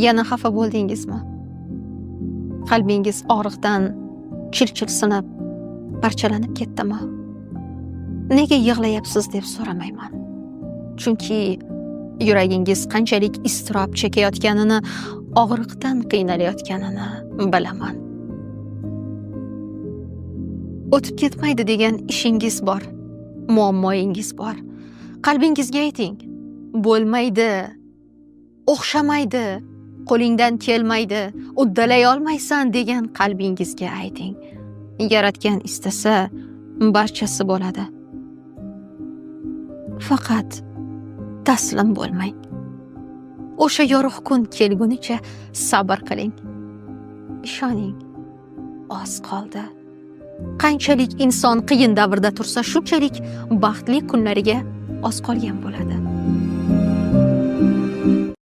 Yana xafa bo'ldingizmi? Qalbingiz og'riqdan chil-chil sinib, parchalanib ketdimi? Nega yig'layapsiz deb so'ramayman. Chunki yuragingiz qanchalik iztirob chekayotganini, og'riqdan qiynalayotganini bilaman. O'tib ketmaydi degan ishingiz bor, muammoyingiz bor. Qalbingizga ayting, bo'lmaydi, o'xshamaydi, qo'lingdan kelmaydi, uddalay olmaysan degan qalbingizga ayting. Yaratgan istasa, barchasi bo'ladi. Faqat taslim bo'lmang. O'sha yorug' kun kelgunicha sabr qiling. Ishoning, oz qoldi. Qanchalik inson qiyin davrda tursa, shunchalik baxtli kunlariga oz qolgan bo'ladi.